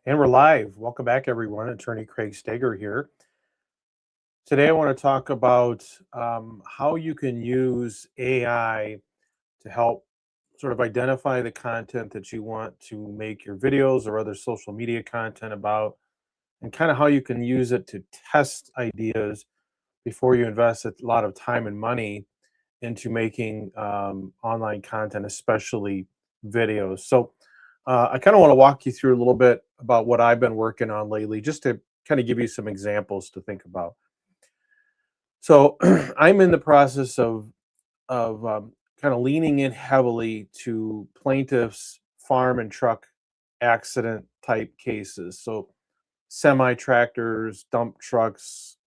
And we're live. Welcome back, everyone. Attorney Craig Steger here. Today, I want to talk about how you can use AI to help sort of identify the content that you want to make your videos or other social media content about, and kind of how you can use it to test ideas before you invest a lot of time and money into making online content, especially videos. So I kind of want to walk you through a little bit about what I've been working on lately, just to kind of give you some examples to think about. So I'm in the process of kind of leaning in heavily to plaintiffs' farm and truck accident type cases. So semi tractors, dump trucks,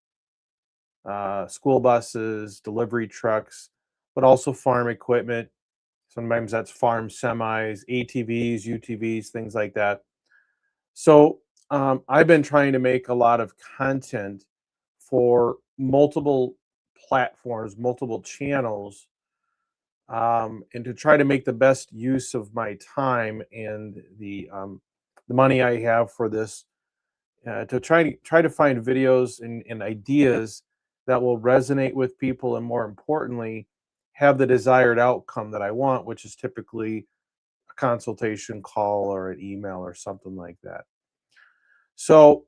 school buses, delivery trucks, but also farm equipment. Sometimes that's farm semis, ATVs, UTVs, things like that. So I've been trying to make a lot of content for multiple platforms, multiple channels, and to try to make the best use of my time and the money I have for this, to try to find videos and ideas that will resonate with people, and more importantly, have the desired outcome that I want, which is typically a consultation call or an email or something like that. So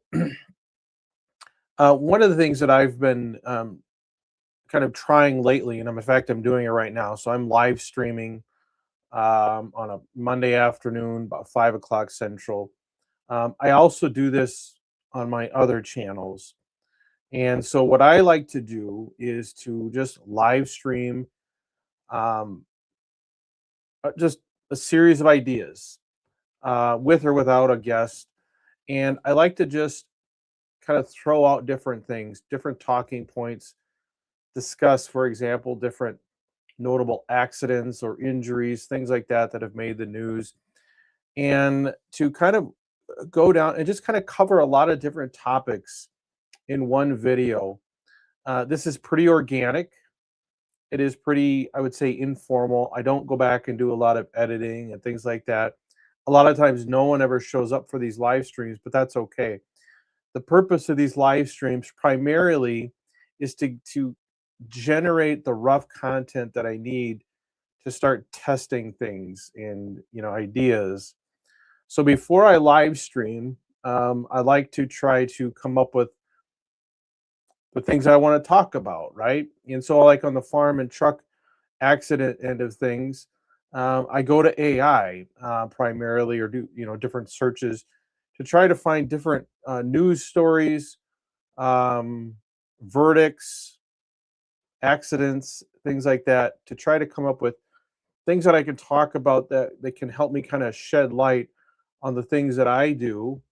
one of the things that I've been kind of trying lately, and in fact, I'm doing it right now. So I'm live streaming on a Monday afternoon, about 5 o'clock Central. I also do this on my other channels. And so what I like to do is to just live stream um, just a series of ideas, with or without a guest. And I like to just kind of throw out different things, different talking points, discuss, for example, different notable accidents or injuries, things like that that have made the news, and to kind of go down and just kind of cover a lot of different topics in one video. This is pretty organic. It is pretty, I would say, informal. I don't go back and do a lot of editing and things like that. A lot of times, no one ever shows up for these live streams, but that's okay. The purpose of these live streams primarily is to generate the rough content that I need to start testing things and ideas. So before I live stream, I like to try to come up with the things I want to talk about, right? And so, like on the farm and truck accident end of things, I go to AI primarily, or do different searches to try to find different news stories, um, verdicts, accidents, things like that, to try to come up with things that I can talk about that can help me kind of shed light on the things that I do,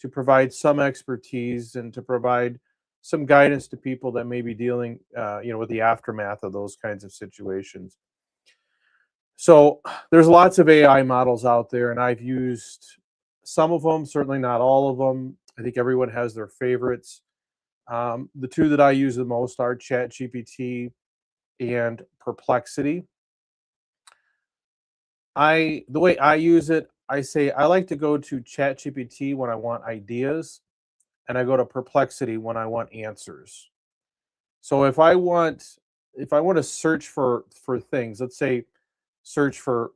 to provide some expertise and to provide some guidance to people that may be dealing, with the aftermath of those kinds of situations. So there's lots of AI models out there, and I've used some of them, certainly not all of them. I think everyone has their favorites. The two that I use the most are ChatGPT and Perplexity. The way I use it, I say I like to go to ChatGPT when I want ideas, and I go to Perplexity when I want answers. So if I want to search for things, let's say search for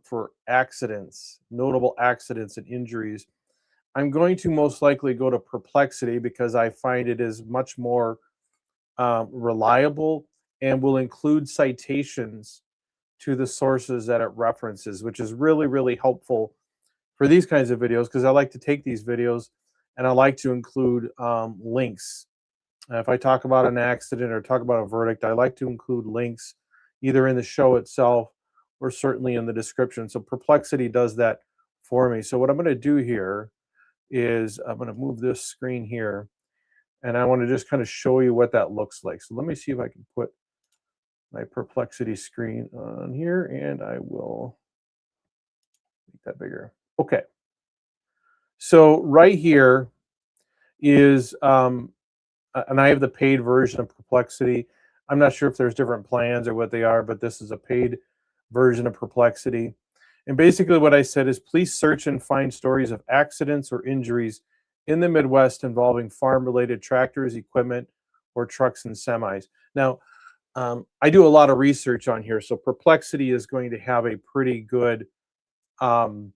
accidents, notable accidents and injuries, I'm going to most likely go to Perplexity because I find it is much more reliable, and will include citations to the sources that it references, which is really, really helpful for these kinds of videos, because I like to take these videos and I like to include links. If I talk about an accident or talk about a verdict, I like to include links either in the show itself or certainly in the description. So Perplexity does that for me. So what I'm going to do here is I'm going to move this screen here, and I want to just kind of show you what that looks like. So let me see if I can put my Perplexity screen on here, and I will make that bigger. Okay. So right here is, and I have the paid version of Perplexity. I'm not sure if there's different plans or what they are, but this is a paid version of Perplexity. And basically what I said is, please search and find stories of accidents or injuries in the Midwest involving farm-related tractors, equipment, or trucks and semis. Now, I do a lot of research on here, so Perplexity is going to have a pretty good. Um,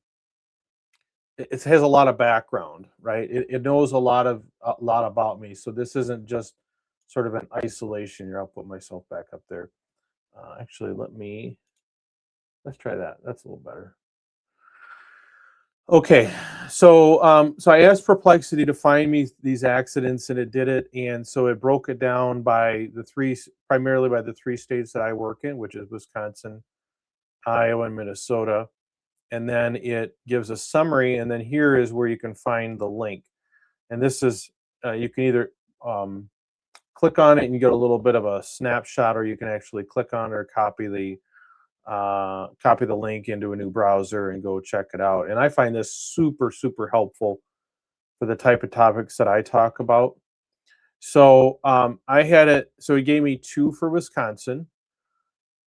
it has a lot of background, right? It knows a lot about me, so this isn't just sort of an isolation here. I'll put myself back up there. Actually, let's try that. That's a little better. Okay, so I asked Perplexity to find me these accidents, and it did it. And so it broke it down by primarily by the three states that I work in, which is Wisconsin, Iowa, and Minnesota. And then it gives a summary, and then here is where you can find the link. And this is you can either click on it and you get a little bit of a snapshot, or you can actually click on or copy the link into a new browser and go check it out. And I find this super helpful for the type of topics that I talk about. So I had it. So he gave me two for Wisconsin.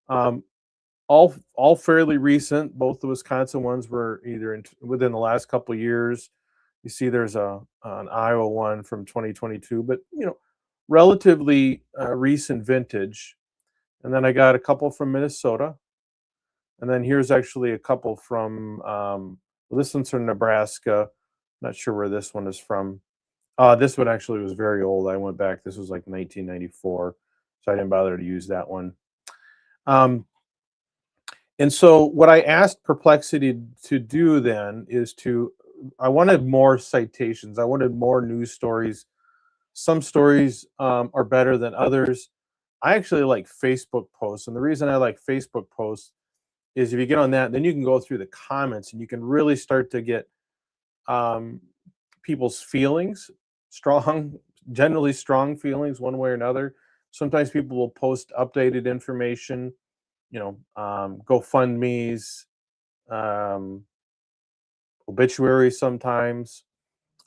Um, all fairly recent. Both the Wisconsin ones were either within the last couple of years. You see, there's an Iowa one from 2022, but relatively recent vintage. And then I got a couple from Minnesota. And then here's actually a couple from, well, this one's from Nebraska. Not sure where this one is from. This one actually was very old. I went back. This was like 1994, so I didn't bother to use that one. Um, and so what I asked Perplexity to do then is I wanted more citations. I wanted more news stories. Some stories are better than others. I actually like Facebook posts, and the reason I like Facebook posts is if you get on that, then you can go through the comments and you can really start to get um, people's feelings, strong, generally strong feelings, one way or another. Sometimes people will post updated information, GoFundMe's, um, obituaries sometimes,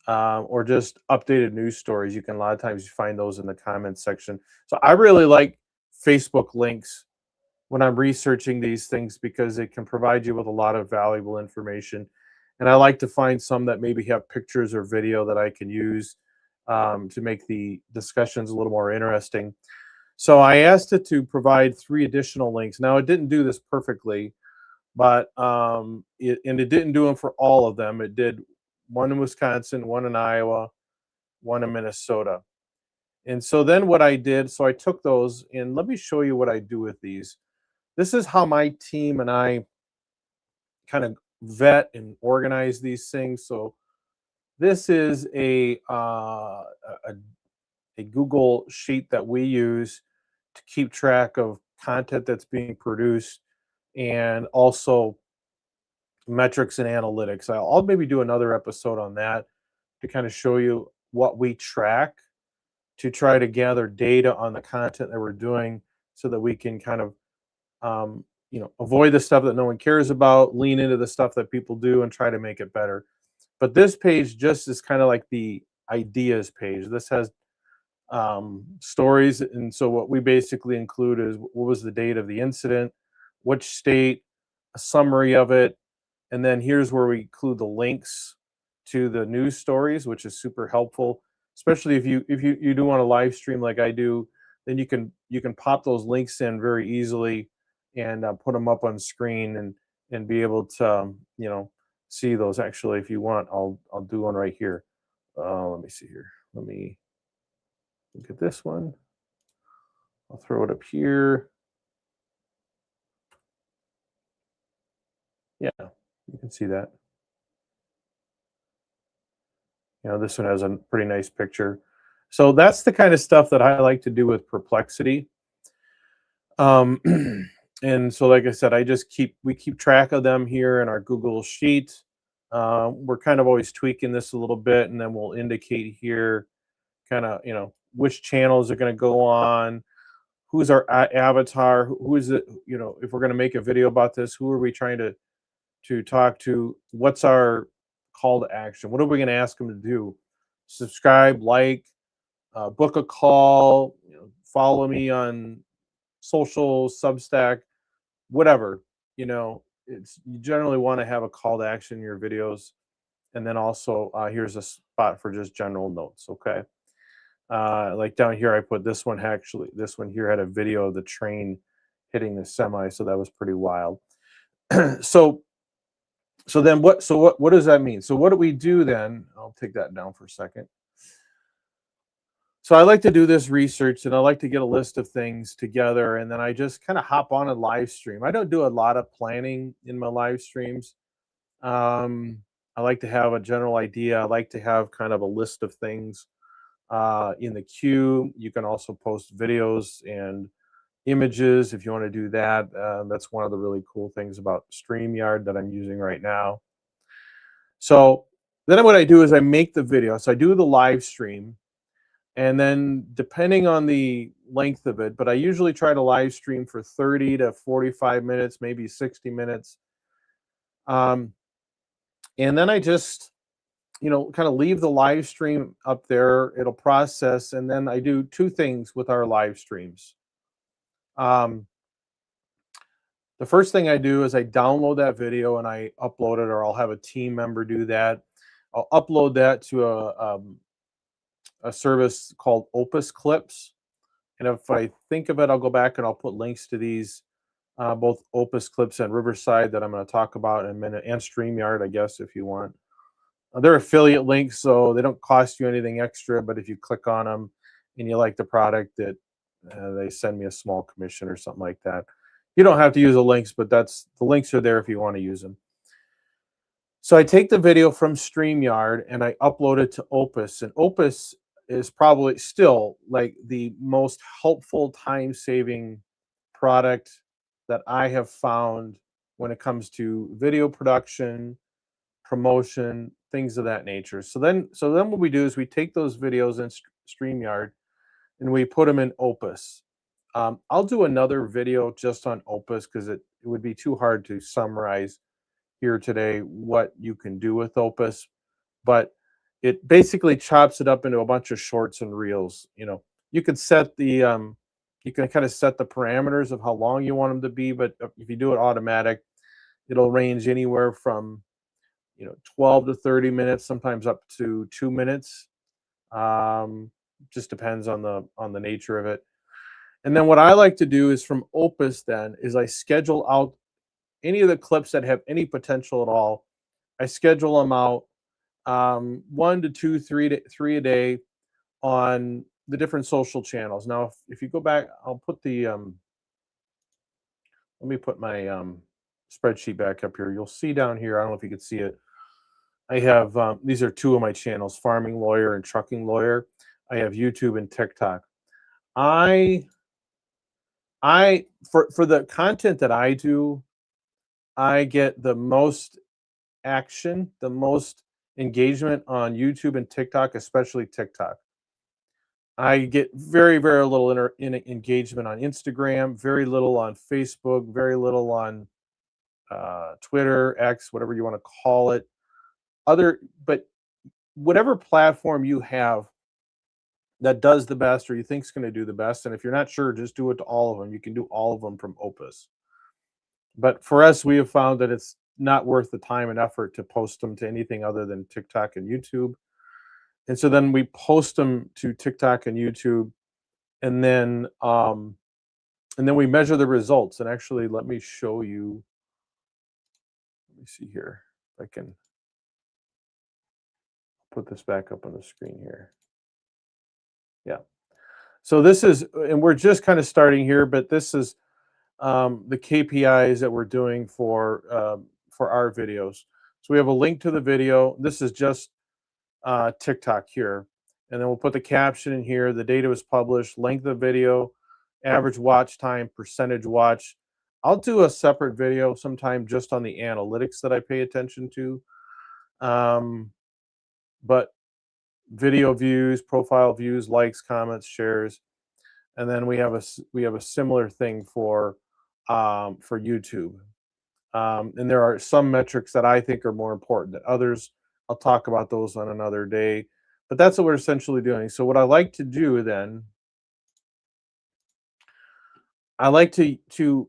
or just updated news stories. You can a lot of times you find those in the comments section. So I really like Facebook links when I'm researching these things because it can provide you with a lot of valuable information. And I like to find some that maybe have pictures or video that I can use to make the discussions a little more interesting. So I asked it to provide three additional links. Now it didn't do this perfectly, but it didn't do them for all of them. It did one in Wisconsin, one in Iowa, one in Minnesota. And so then what I did, so I took those and let me show you what I do with these. This is how my team and I kind of vet and organize these things. So this is a Google sheet that we use to keep track of content that's being produced and also metrics and analytics. I'll maybe do another episode on that to kind of show you what we track to try to gather data on the content that we're doing so that we can kind of avoid the stuff that no one cares about, lean into the stuff that people do, and try to make it better. But this page just is kind of like the ideas page. This has stories, and so what we basically include is what was the date of the incident, which state, a summary of it, and then here's where we include the links to the news stories, which is super helpful, especially if you do want to live stream like I do, then you can pop those links in very easily and put them up on screen and be able to see those. Actually, if you want, I'll do one right here. Let me see here. Let me look at this one. I'll throw it up here. Yeah, you can see that. This one has a pretty nice picture. So that's the kind of stuff that I like to do with Perplexity. Um, and so, like I said, we keep track of them here in our Google Sheet. We're kind of always tweaking this a little bit, and then we'll indicate here, kind of, which channels are going to go on, who's our avatar, who is it, if we're going to make a video about this, who are we trying to talk to, what's our call to action, what are we going to ask them to do, subscribe, like, book a call, follow me on social, Substack, whatever. It's, you generally want to have a call to action in your videos. and then also here's a spot for just general notes. Okay, like down here, I put this one. Actually, this one here had a video of the train hitting the semi, so that was pretty wild. so what does that mean? So what do we do then? I'll take that down for a second. So I like to do this research and I like to get a list of things together and then I just kind of hop on a live stream. I don't do a lot of planning in my live streams. Um, I like to have a general idea. I like to have kind of a list of things in the queue. You can also post videos and images if you want to do that. That's one of the really cool things about StreamYard that I'm using right now. So then what I do is I make the video. So I do the live stream, and then depending on the length of it, but I usually try to live stream for 30 to 45 minutes, maybe 60 minutes. Um, and then I just, kind of leave the live stream up there. It'll process. And then I do two things with our live streams. Um, the first thing I do is I download that video and I upload it, or I'll have a team member do that. I'll upload that to a service called Opus Clips. And if I think of it, I'll go back and I'll put links to these, both Opus Clips and Riverside that I'm going to talk about in a minute, and StreamYard, I guess, if you want. They're affiliate links, so they don't cost you anything extra. But if you click on them and you like the product, that they send me a small commission or something like that. You don't have to use the links, but the links are there if you want to use them. So I take the video from StreamYard and I upload it to Opus, and Opus is probably still like the most helpful time-saving product that I have found when it comes to video production, promotion, things of that nature. So then what we do is we take those videos in StreamYard and we put them in Opus. I'll do another video just on Opus because it would be too hard to summarize here today what you can do with Opus, but it basically chops it up into a bunch of shorts and reels. You can set the you can kind of set the parameters of how long you want them to be, but if you do it automatic, it'll range anywhere from 12 to 30 minutes, sometimes up to 2 minutes. Just depends on the nature of it. And then what I like to do is from Opus then is I schedule out any of the clips that have any potential at all. I schedule them out 1 to 2, 3 a day on the different social channels. Now, if you go back, I'll put the let me put my spreadsheet back up here. You'll see down here. I don't know if you can see it. I have these are two of my channels: Farming Lawyer and Trucking Lawyer. I have YouTube and TikTok. I for the content that I do, I get the most action, the most engagement on YouTube and TikTok, especially TikTok. I get very, very little engagement on Instagram, very little on Facebook, very little on Twitter, X, whatever you want to call it. But whatever platform you have that does the best or you think is going to do the best, and if you're not sure, just do it to all of them. You can do all of them from Opus. But for us, we have found that it's not worth the time and effort to post them to anything other than TikTok and YouTube. And so then we post them to TikTok and YouTube, and then we measure the results. And actually, let me show you. Let me see here if I can put this back up on the screen here. Yeah. So this is, and we're just kind of starting here, but this is the KPIs that we're doing for our videos. So we have a link to the video. This is just TikTok here, and then we'll put the caption in here. The data was published, length of video, average watch time, percentage watch. I'll do a separate video sometime just on the analytics that I pay attention to. But video views, profile views, likes, comments, shares, and then we have a similar thing for YouTube. And there are some metrics that I think are more important than others. I'll talk about those on another day, but that's what we're essentially doing. So what I like to do then, I like to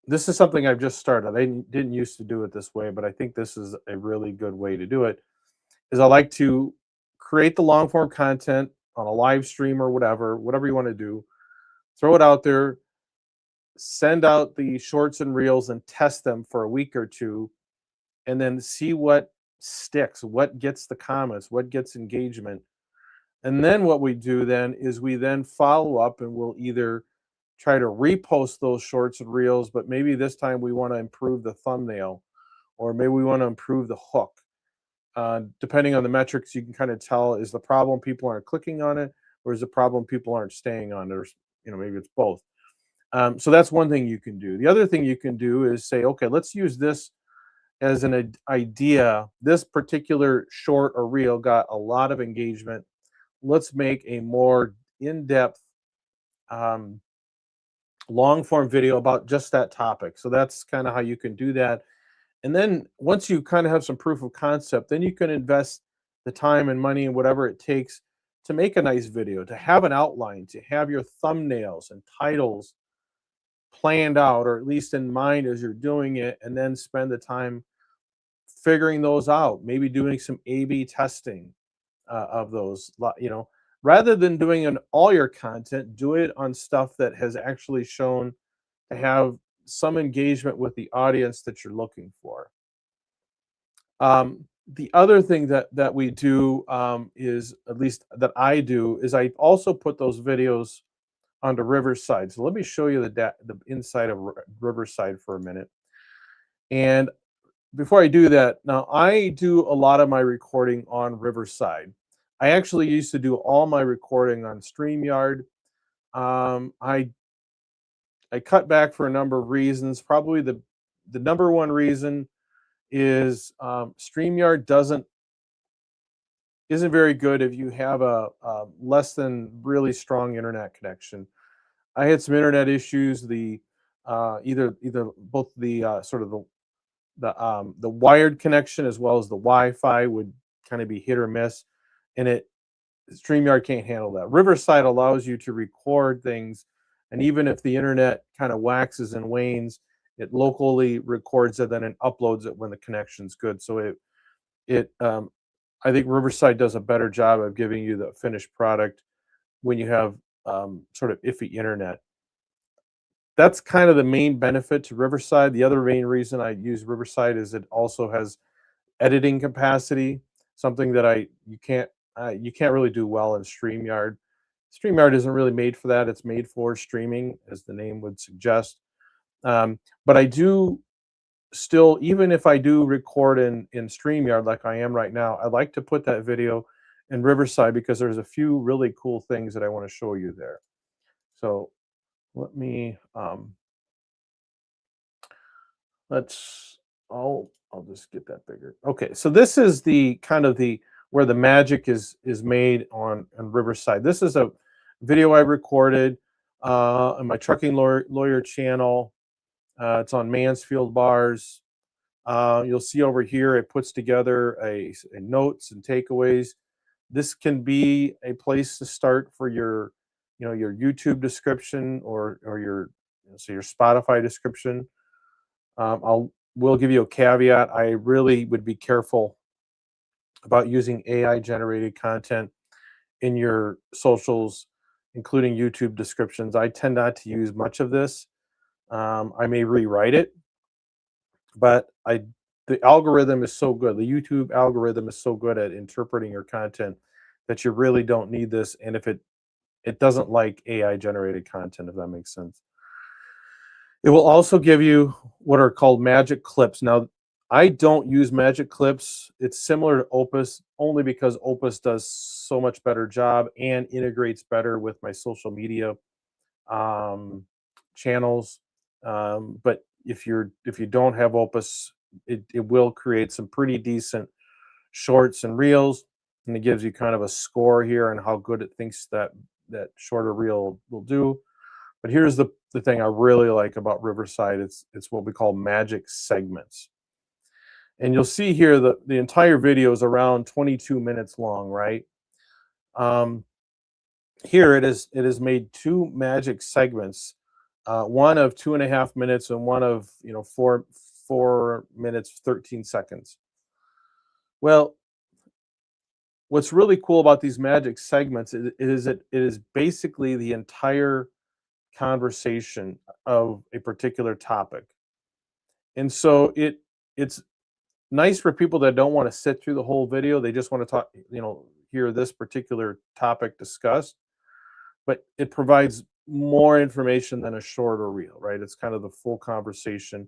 this is something I've just started. I didn't used to do it this way, but I think this is a really good way to do it. is I like to create the long form content on a live stream or whatever you want to do, throw it out there, send out the shorts and reels and test them for a week or two, and then see what sticks, what gets the comments, what gets engagement. And then what we do then is we then follow up and we'll either try to repost those shorts and reels, but maybe this time we want to improve the thumbnail or maybe we want to improve the hook. Depending on the metrics, you can kind of tell, is the problem people aren't clicking on it, or is the problem people aren't staying on it, or maybe it's both. So that's one thing you can do. The other thing you can do is say, okay, let's use this as an idea. This particular short or reel got a lot of engagement. Let's make a more in-depth, um, long-form video about just that topic. So that's kind of how you can do that. And then once you kind of have some proof of concept, then you can invest the time and money and whatever it takes to make a nice video, to have an outline, to have your thumbnails and titles planned out, or at least in mind as you're doing it, and then spend the time figuring those out, maybe doing some A/B testing of those, rather than doing on all your content, do it on stuff that has actually shown to have some engagement with the audience that you're looking for. The other thing that we do, is, at least that I do, is I also put those videos onto Riverside. So let me show you the inside of Riverside for a minute. And before I do that, now I do a lot of my recording on Riverside. I actually used to do all my recording on StreamYard. I cut back for a number of reasons. Probably the number one reason is, StreamYard isn't very good if you have a less than really strong internet connection. I had some internet issues. Either both the sort of the wired connection as well as the Wi-Fi would kind of be hit or miss, and StreamYard can't handle that. Riverside allows you to record things, and even if the internet kind of waxes and wanes, it locally records it, then it uploads it when the connection's good. So I think Riverside does a better job of giving you the finished product when you have, sort of iffy internet. That's kind of the main benefit to Riverside. The other main reason I use Riverside is it also has editing capacity, something that you can't really do well in StreamYard. StreamYard isn't really made for that. It's made for streaming, as the name would suggest. But I do still, even if I do record in StreamYard like I am right now, I like to put that video in Riverside because there's a few really cool things that I want to show you there. So let me I'll just get that bigger. Okay, so this is the kind of the where the magic is made on Riverside. This is a video I recorded on my trucking lawyer channel. It's on Mansfield Bars. You'll see over here it puts together a notes and takeaways. This can be a place to start for your your YouTube description or your your Spotify description. Will give you a caveat. I really would be careful about using AI generated content in your socials, including YouTube descriptions. I tend not to use much of this. I may rewrite it, but the algorithm is so good. The YouTube algorithm is so good at interpreting your content that you really don't need this. And if it doesn't like AI generated content, if that makes sense. It will also give you what are called magic clips. Now, I don't use magic clips. It's similar to Opus only because Opus does so much better job and integrates better with my social media channels. But if you don't have Opus, it will create some pretty decent shorts and reels, and it gives you kind of a score here on how good it thinks that shorter reel will do. But here's the thing I really like about Riverside. It's what we call magic segments. And you'll see here the entire video is around 22 minutes long, right? Here it is made two magic segments, one of 2.5 minutes and one of 4 minutes 13 seconds. Well, what's really cool about these magic segments is it is basically the entire conversation of a particular topic. And so it's nice for people that don't want to sit through the whole video. They just want to talk, hear this particular topic discussed, but it provides more information than a shorter reel, right? It's kind of the full conversation.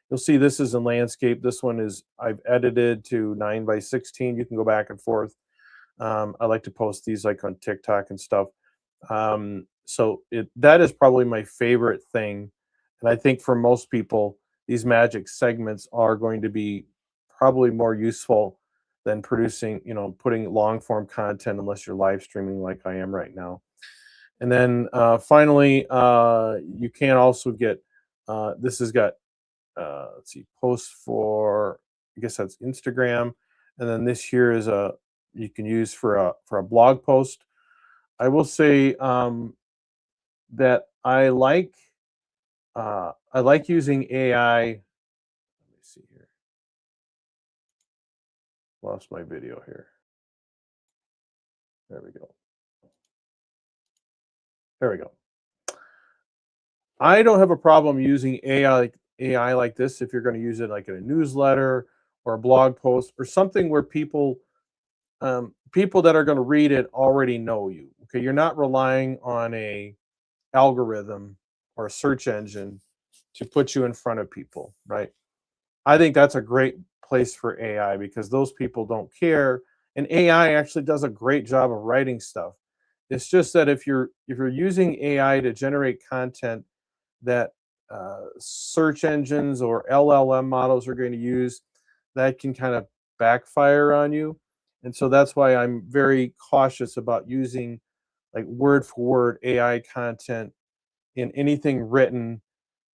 You'll see this is in landscape. This one is I've edited to 9 by 16. You can go back and forth. I like to post these like on TikTok and stuff. So that is probably my favorite thing. And I think for most people, these magic segments are going to be probably more useful than producing, putting long form content unless you're live streaming like I am right now. And then finally, you can also get this has got let's see, posts for, I guess that's Instagram, and then this here is a you can use for a blog post. I will say that I like using AI. Let me see here. Lost my video here. There we go. There we go. I don't have a problem using AI like this if you're going to use it like in a newsletter or a blog post or something where people that are going to read it already know you. Okay, you're not relying on a algorithm or a search engine to put you in front of people, right? I think that's a great place for AI because those people don't care, and AI actually does a great job of writing stuff. It's just that if you're using AI to generate content that search engines or LLM models are going to use, that can kind of backfire on you. And so that's why I'm very cautious about using like word for word AI content in anything written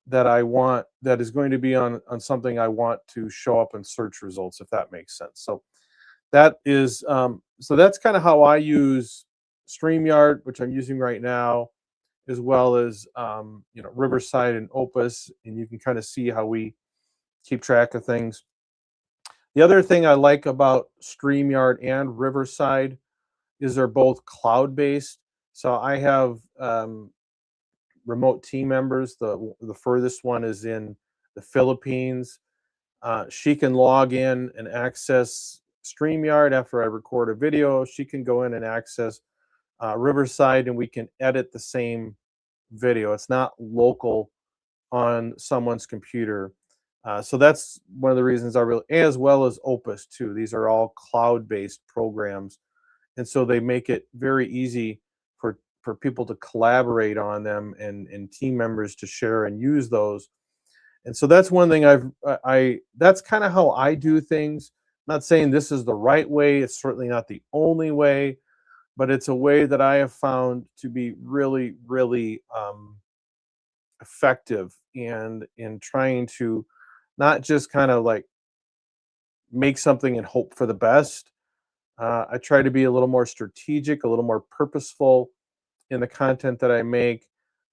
that I want that is going to be on something I want to show up in search results, if that makes sense. So that's kind of how I use StreamYard, which I'm using right now, as well as Riverside and Opus, and you can kind of see how we keep track of things. The other thing I like about StreamYard and Riverside is they're both cloud-based. So I have remote team members. The furthest one is in the Philippines. She can log in and access StreamYard after I record a video. She can go in and access Riverside, and we can edit the same video. It's not local on someone's computer. So that's one of the reasons I really, as well as Opus too. These are all cloud-based programs, and so they make it very easy for people to collaborate on them and team members to share and use those. And so that's one thing that's kind of how I do things. I'm not saying this is the right way. It's certainly not the only way, but it's a way that I have found to be really, really effective and in trying to not just kind of like make something and hope for the best. I try to be a little more strategic, a little more purposeful in the content that I make.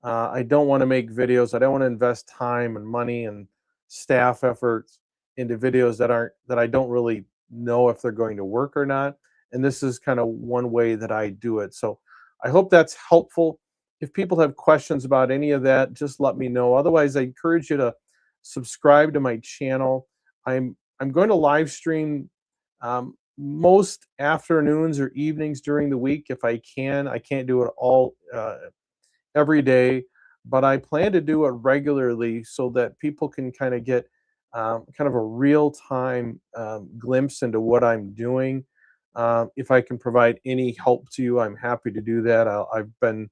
I don't want to make videos. I don't want to invest time and money and staff efforts into videos that I don't really know if they're going to work or not. And this is kind of one way that I do it. So I hope that's helpful. If people have questions about any of that, just let me know. Otherwise, I encourage you to subscribe to my channel. I'm going to live stream most afternoons or evenings during the week if I can. I can't do it all every day, but I plan to do it regularly so that people can kind of get kind of a real time glimpse into what I'm doing. If I can provide any help to you, I'm happy to do that. I've been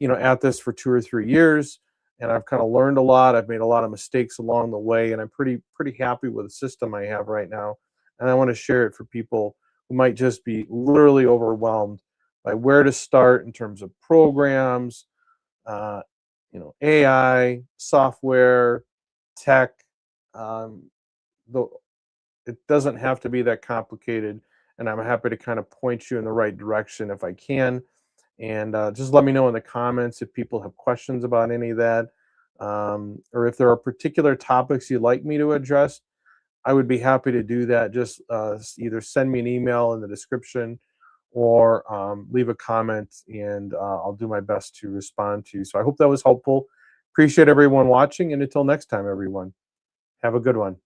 at this for 2 or 3 years, and I've kind of learned a lot. I've made a lot of mistakes along the way, and I'm pretty happy with the system I have right now. And I want to share it for people who might just be literally overwhelmed by where to start in terms of programs, uh, AI, software, tech. Um, though it doesn't have to be that complicated, and I'm happy to kind of point you in the right direction if I can. And just let me know in the comments if people have questions about any of that, or if there are particular topics you'd like me to address. I would be happy to do that. Just either send me an email in the description, or leave a comment, and I'll do my best to respond to you. So I hope that was helpful. Appreciate everyone watching, and until next time, everyone, have a good one.